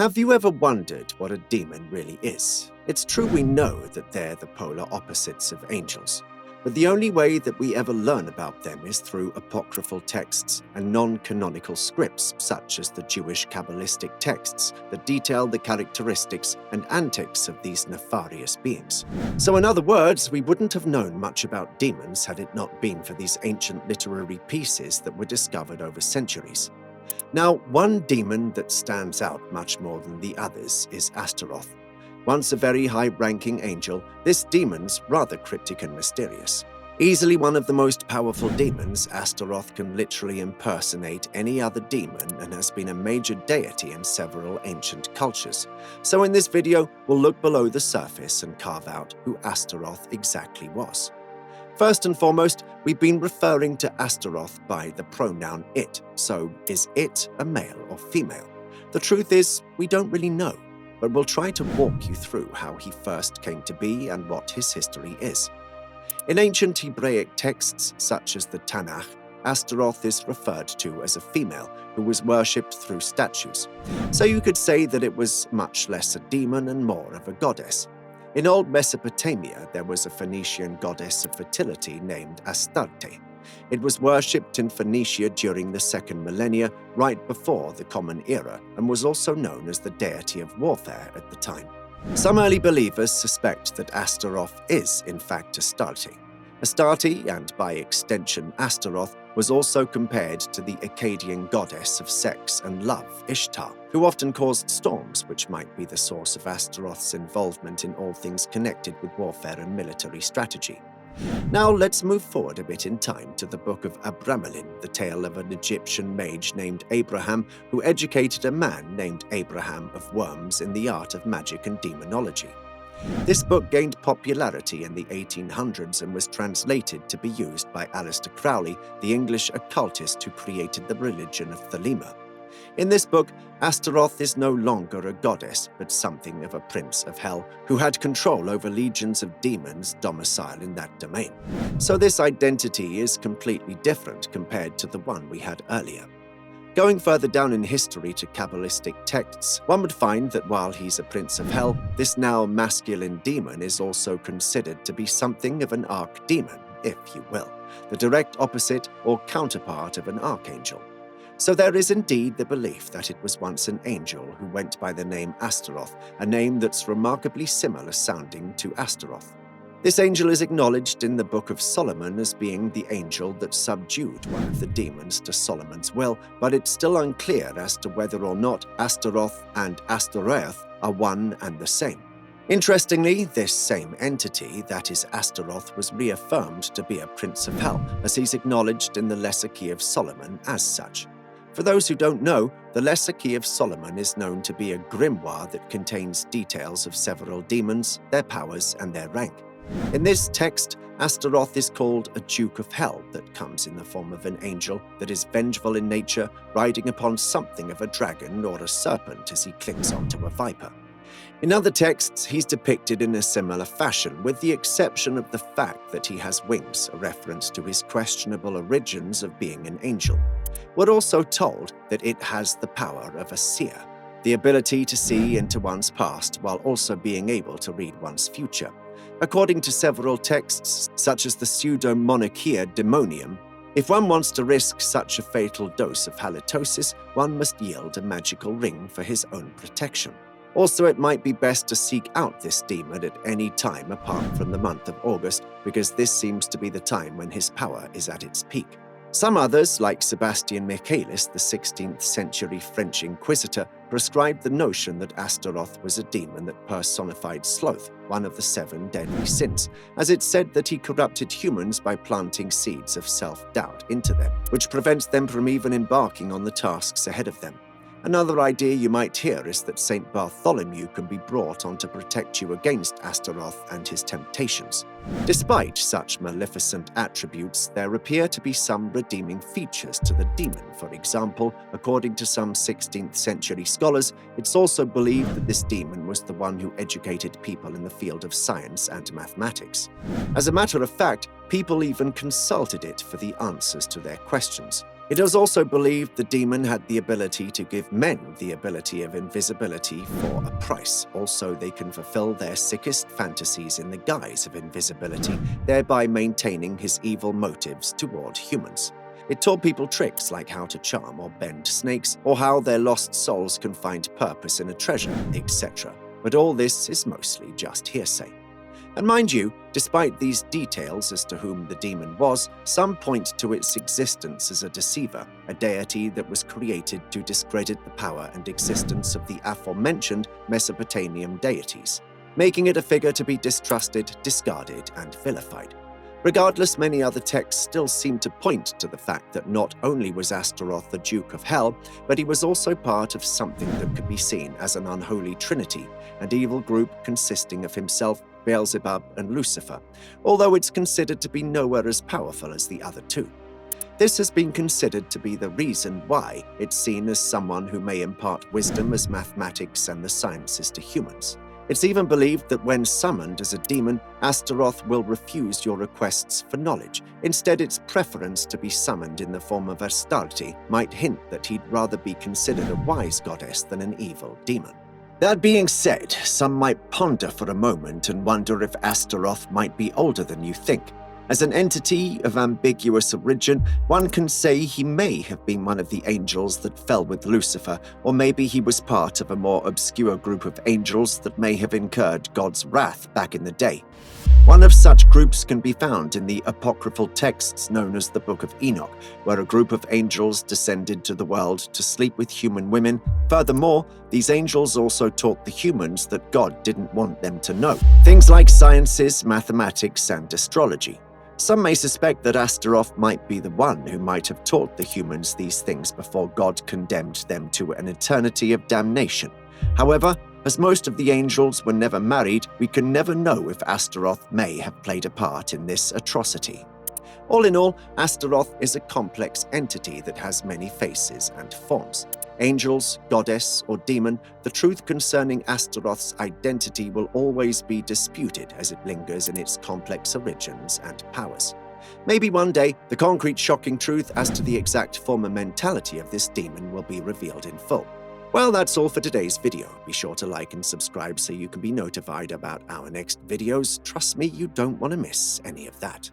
Have you ever wondered what a demon really is? It's true we know that they're the polar opposites of angels, but the only way that we ever learn about them is through apocryphal texts and non-canonical scripts such as the Jewish Kabbalistic texts that detail the characteristics and antics of these nefarious beings. So in other words, we wouldn't have known much about demons had it not been for these ancient literary pieces that were discovered over centuries. Now, one demon that stands out much more than the others is Astaroth. Once a very high-ranking angel, this demon's rather cryptic and mysterious. Easily one of the most powerful demons, Astaroth can literally impersonate any other demon and has been a major deity in several ancient cultures. So in this video, we'll look below the surface and carve out who Astaroth exactly was. First and foremost, we've been referring to Astaroth by the pronoun it, so is it a male or female? The truth is, we don't really know, but we'll try to walk you through how he first came to be and what his history is. In ancient Hebraic texts such as the Tanakh, Astaroth is referred to as a female who was worshipped through statues, so you could say that it was much less a demon and more of a goddess. In old Mesopotamia, there was a Phoenician goddess of fertility named Astarte. It was worshipped in Phoenicia during the second millennia, right before the Common Era, and was also known as the deity of warfare at the time. Some early believers suspect that Astaroth is, in fact, Astarte. Astarte, and by extension Astaroth, was also compared to the Akkadian goddess of sex and love, Ishtar, who often caused storms, which might be the source of Astaroth's involvement in all things connected with warfare and military strategy. Now let's move forward a bit in time to the Book of Abramalin, the tale of an Egyptian mage named Abraham who educated a man named Abraham of Worms in the art of magic and demonology. This book gained popularity in the 1800s and was translated to be used by Aleister Crowley, the English occultist who created the religion of Thelema. In this book, Astaroth is no longer a goddess, but something of a prince of hell who had control over legions of demons domiciled in that domain. So this identity is completely different compared to the one we had earlier. Going further down in history to Kabbalistic texts, one would find that while he's a prince of hell, this now masculine demon is also considered to be something of an archdemon, if you will, the direct opposite or counterpart of an archangel. So there is indeed the belief that it was once an angel who went by the name Astaroth, a name that's remarkably similar sounding to Astaroth. This angel is acknowledged in the Book of Solomon as being the angel that subdued one of the demons to Solomon's will, but it's still unclear as to whether or not Astaroth and Astaroth are one and the same. Interestingly, this same entity, that is Astaroth, was reaffirmed to be a prince of hell, as he's acknowledged in the Lesser Key of Solomon as such. For those who don't know, the Lesser Key of Solomon is known to be a grimoire that contains details of several demons, their powers, and their rank. In this text, Astaroth is called a Duke of Hell that comes in the form of an angel that is vengeful in nature, riding upon something of a dragon or a serpent as he clings onto a viper. In other texts, he's depicted in a similar fashion, with the exception of the fact that he has wings, a reference to his questionable origins of being an angel. We're also told that it has the power of a seer, the ability to see into one's past while also being able to read one's future. According to several texts, such as the Pseudo-Monarchia Demonium, if one wants to risk such a fatal dose of halitosis, one must yield a magical ring for his own protection. Also, it might be best to seek out this demon at any time apart from the month of August, because this seems to be the time when his power is at its peak. Some others, like Sebastian Michaelis, the 16th century French inquisitor, prescribed the notion that Astaroth was a demon that personified sloth, one of the 7 deadly sins, as it said that he corrupted humans by planting seeds of self-doubt into them, which prevents them from even embarking on the tasks ahead of them. Another idea you might hear is that Saint Bartholomew can be brought on to protect you against Astaroth and his temptations. Despite such maleficent attributes, there appear to be some redeeming features to the demon. For example, according to some 16th century scholars, it's also believed that this demon was the one who educated people in the field of science and mathematics. As a matter of fact, people even consulted it for the answers to their questions. It is also believed the demon had the ability to give men the ability of invisibility for a price. Also, they can fulfill their sickest fantasies in the guise of invisibility, thereby maintaining his evil motives toward humans. It taught people tricks like how to charm or bend snakes, or how their lost souls can find purpose in a treasure, etc. But all this is mostly just hearsay. And mind you, despite these details as to whom the demon was, some point to its existence as a deceiver, a deity that was created to discredit the power and existence of the aforementioned Mesopotamian deities, making it a figure to be distrusted, discarded, and vilified. Regardless, many other texts still seem to point to the fact that not only was Astaroth the Duke of Hell, but he was also part of something that could be seen as an unholy trinity, an evil group consisting of himself, Beelzebub, and Lucifer, although it's considered to be nowhere as powerful as the other two. This has been considered to be the reason why it's seen as someone who may impart wisdom as mathematics and the sciences to humans. It's even believed that when summoned as a demon, Astaroth will refuse your requests for knowledge. Instead, its preference to be summoned in the form of Astarte might hint that he'd rather be considered a wise goddess than an evil demon. That being said, some might ponder for a moment and wonder if Astaroth might be older than you think. As an entity of ambiguous origin, one can say he may have been one of the angels that fell with Lucifer, or maybe he was part of a more obscure group of angels that may have incurred God's wrath back in the day. One of such groups can be found in the apocryphal texts known as the Book of Enoch, where a group of angels descended to the world to sleep with human women. Furthermore, these angels also taught the humans that God didn't want them to know, things like sciences, mathematics, and astrology. Some may suspect that Astaroth might be the one who might have taught the humans these things before God condemned them to an eternity of damnation. However, as most of the angels were never married, we can never know if Astaroth may have played a part in this atrocity. All in all, Astaroth is a complex entity that has many faces and forms. Angels, goddess, or demon, the truth concerning Astaroth's identity will always be disputed as it lingers in its complex origins and powers. Maybe one day, the concrete shocking truth as to the exact form and mentality of this demon will be revealed in full. Well, that's all for today's video. Be sure to like and subscribe so you can be notified about our next videos. Trust me, you don't want to miss any of that.